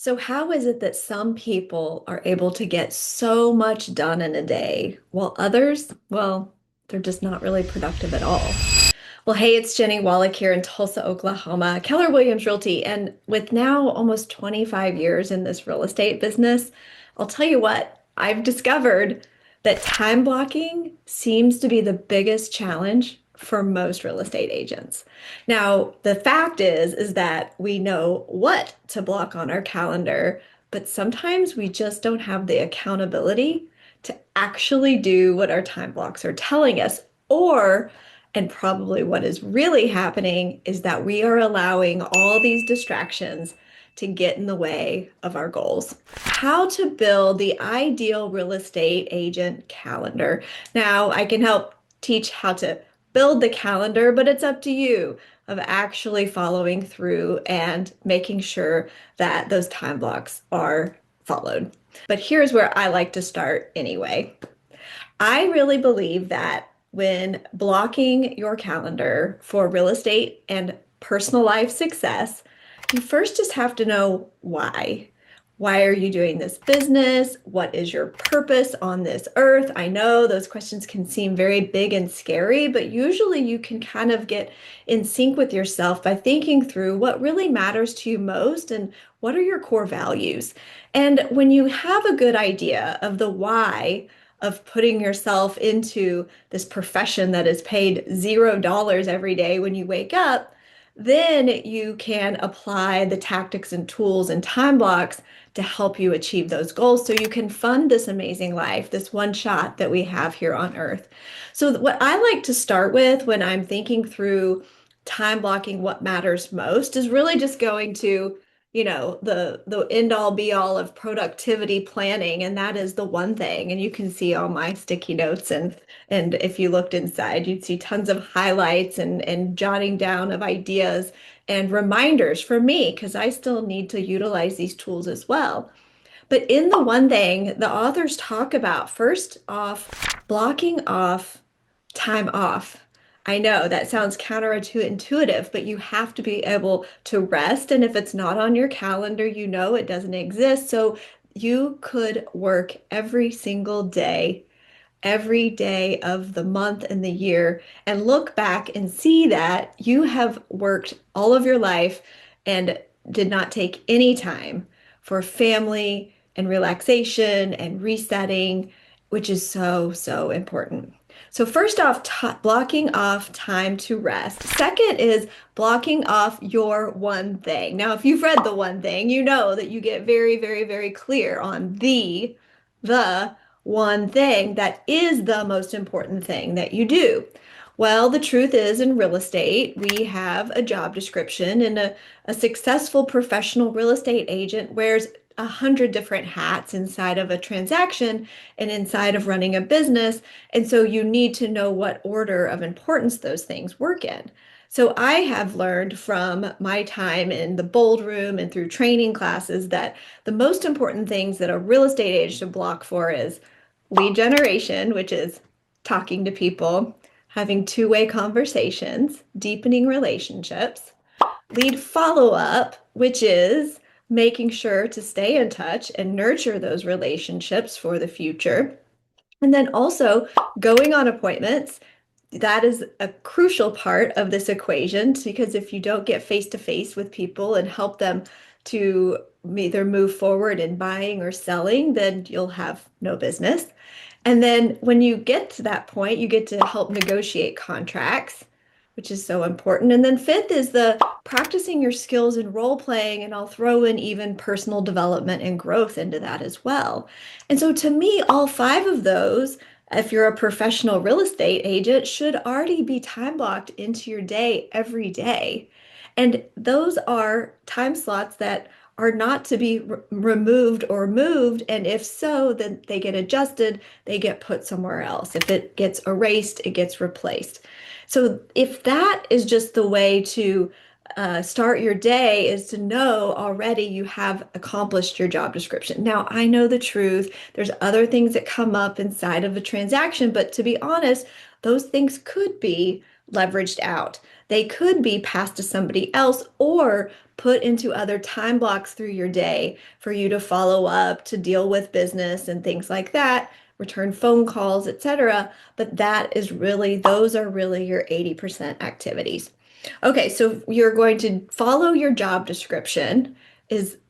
So, how is it that some people are able to get so much done in a day while others, well, they're just not really productive at all? Well, hey, it's Jennie Wallach here in Tulsa, Oklahoma, Keller Williams Realty. And with now almost 25 years in this real estate business, I'll tell you what, I've discovered that time blocking seems to be the biggest challenge for most real estate agents. Now, the fact is that we know what to block on our calendar, but sometimes we just don't have the accountability to actually do what our time blocks are telling us. Or and probably what is really happening is that we are allowing all these distractions to get in the way of our goals. How to build the ideal real estate agent calendar. Now, I can help teach how to build the calendar, but it's up to you of actually following through and making sure that those time blocks are followed. But here's where I like to start anyway. I really believe that when blocking your calendar for real estate and personal life success, you first just have to know why. Why are you doing this business? What is your purpose on this earth? I know those questions can seem very big and scary, but usually you can kind of get in sync with yourself by thinking through what really matters to you most and what are your core values. And when you have a good idea of the why, of putting yourself into this profession that is paid $0 every day when you wake up, then you can apply the tactics and tools and time blocks to help you achieve those goals so you can fund this amazing life, this one shot that we have here on earth. So, what I like to start with when I'm thinking through time blocking what matters most is really just going to the end all be all of productivity planning, and that is the one thing. And you can see all my sticky notes, and if you looked inside you'd see tons of highlights and jotting down of ideas and reminders for me because I still need to utilize these tools as well. But in the one thing the authors talk about, first off, blocking off time off. I know that sounds counterintuitive, but you have to be able to rest. And if it's not on your calendar, you know it doesn't exist. So you could work every day of the month and the year, and look back and see that you have worked all of your life and did not take any time for family and relaxation and resetting, which is so, so important. So first off, blocking off time to rest. Second is blocking off your one thing. Now, if you've read the one thing, you know that you get very, very, very clear on the one thing that is the most important thing that you do. Well, the truth is, in real estate, we have a job description, and a successful professional real estate agent wears 100 different hats inside of a transaction and inside of running a business. And so you need to know what order of importance those things work in. So I have learned from my time in the bold room and through training classes that the most important things that a real estate agent should block for is lead generation, which is talking to people, having two-way conversations, deepening relationships, lead follow-up, which is making sure to stay in touch and nurture those relationships for the future. And then also going on appointments. That is a crucial part of this equation because if you don't get face to face with people and help them to either move forward in buying or selling, then you'll have no business. And then when you get to that point, you get to help negotiate contracts, which is so important. And then fifth is the practicing your skills in role playing, and I'll throw in even personal development and growth into that as well. And so to me, all five of those, if you're a professional real estate agent, should already be time blocked into your day every day. And those are time slots that are not to be removed or moved. And if so, then they get adjusted, they get put somewhere else. If it gets erased, it gets replaced. So if that is just the way to start your day, is to know already you have accomplished your job description. Now, I know the truth. There's other things that come up inside of a transaction, but to be honest, those things could be leveraged out. They could be passed to somebody else or put into other time blocks through your day for you to follow up, to deal with business and things like that, return phone calls, etc. But those are really your 80% activities. Okay, so you're going to follow your job description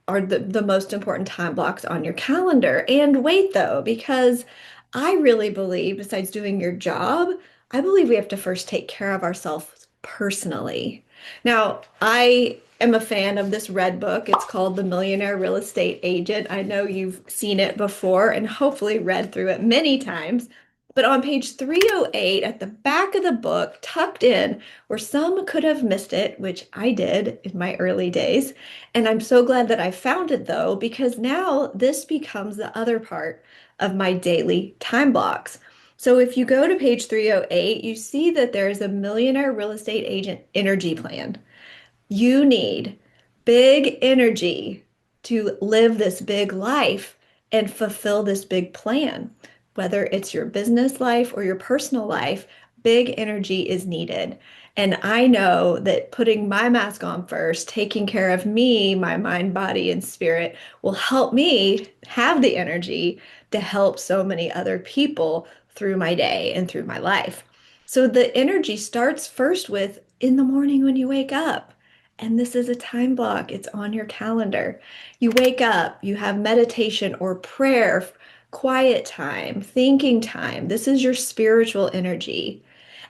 are the most important time blocks on your calendar. And wait though, because I really believe, besides doing your job, I believe we have to first take care of ourselves personally. Now, I am a fan of this red book. It's called The Millionaire Real Estate Agent. I know you've seen it before and hopefully read through it many times. But on page 308, at the back of the book, tucked in, where some could have missed it, which I did in my early days, and I'm so glad that I found it though, because now this becomes the other part of my daily time blocks. So if you go to page 308, you see that there's a millionaire real estate agent energy plan. You need big energy to live this big life and fulfill this big plan. Whether it's your business life or your personal life, big energy is needed. And I know that putting my mask on first, taking care of me, my mind, body, and spirit will help me have the energy to help so many other people through my day and through my life. So the energy starts first with in the morning when you wake up. And this is a time block, it's on your calendar. You wake up, you have meditation or prayer, quiet time, thinking time. This is your spiritual energy.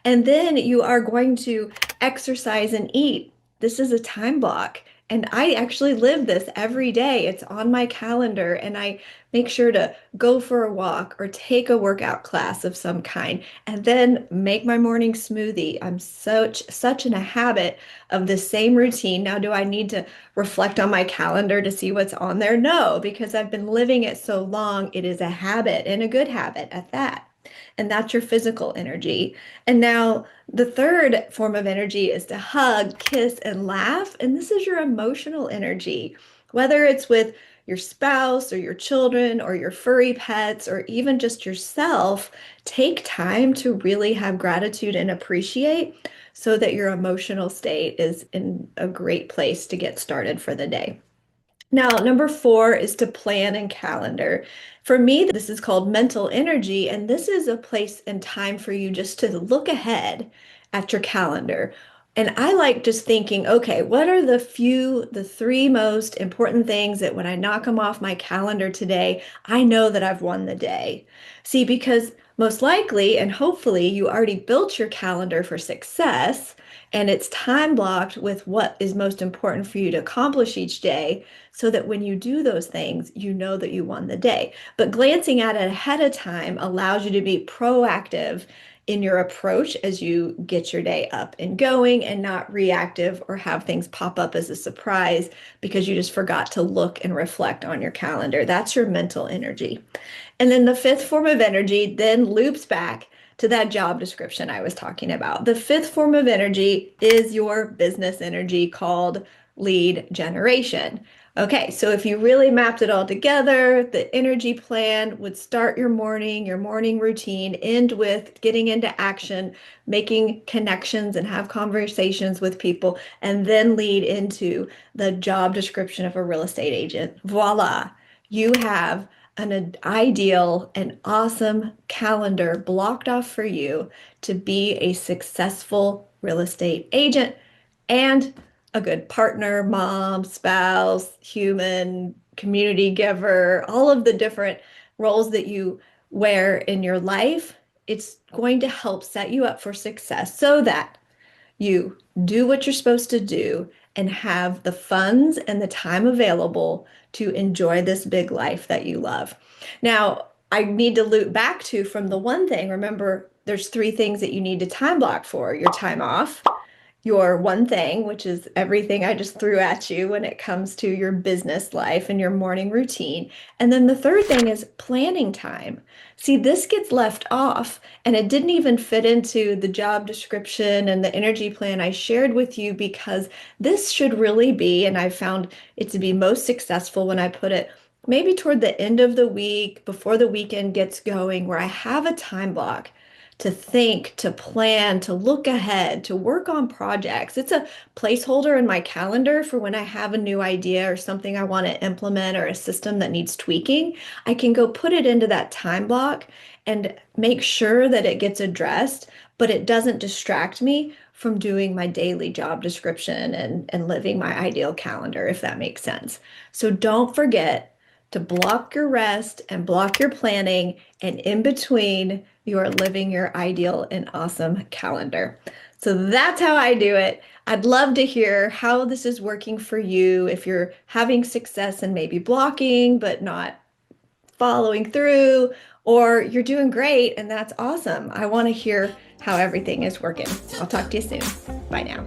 And then you are going to exercise and eat. This is a time block. And I actually live this every day. It's on my calendar, and I make sure to go for a walk or take a workout class of some kind, and then make my morning smoothie. I'm such in a habit of the same routine. Now, do I need to reflect on my calendar to see what's on there? No, because I've been living it so long. It is a habit and a good habit at that. And that's your physical energy. And now the third form of energy is to hug, kiss, and laugh. And this is your emotional energy, whether it's with your spouse or your children or your furry pets or even just yourself. Take time to really have gratitude and appreciate so that your emotional state is in a great place to get started for the day. Now, number four is to plan and calendar. For me, this is called mental energy, and this is a place and time for you just to look ahead at your calendar. And I like just thinking, okay, what are the three most important things that when I knock them off my calendar today, I know that I've won the day. See, because most likely and hopefully you already built your calendar for success and it's time blocked with what is most important for you to accomplish each day so that when you do those things, you know that you won the day. But glancing at it ahead of time allows you to be proactive in your approach as you get your day up and going and not reactive or have things pop up as a surprise because you just forgot to look and reflect on your calendar. That's your mental energy. And then the fifth form of energy then loops back to that job description I was talking about. The fifth form of energy is your business energy called lead generation. Okay, so if you really mapped it all together, the energy plan would start your morning routine, end with getting into action, making connections and have conversations with people, and then lead into the job description of a real estate agent. Voila, you have an ideal and awesome calendar blocked off for you to be a successful real estate agent and a good partner, mom, spouse, human, community giver, all of the different roles that you wear in your life. It's going to help set you up for success so that you do what you're supposed to do and have the funds and the time available to enjoy this big life that you love. Now, I need to loop back to from the one thing. Remember, there's three things that you need to time block for: your time off, your one thing, which is everything I just threw at you when it comes to your business life and your morning routine. And then the third thing is planning time. See, this gets left off, and it didn't even fit into the job description and the energy plan I shared with you because this should really be, and I found it to be most successful when I put it maybe toward the end of the week, before the weekend gets going, where I have a time block to think, to plan, to look ahead, to work on projects. It's a placeholder in my calendar for when I have a new idea or something I want to implement or a system that needs tweaking. I can go put it into that time block and make sure that it gets addressed, but it doesn't distract me from doing my daily job description and living my ideal calendar, if that makes sense. So don't forget to block your rest and block your planning, and in between, you are living your ideal and awesome calendar. So that's how I do it. I'd love to hear how this is working for you. If you're having success and maybe blocking, but not following through, or you're doing great and that's awesome. I want to hear how everything is working. I'll talk to you soon. Bye now.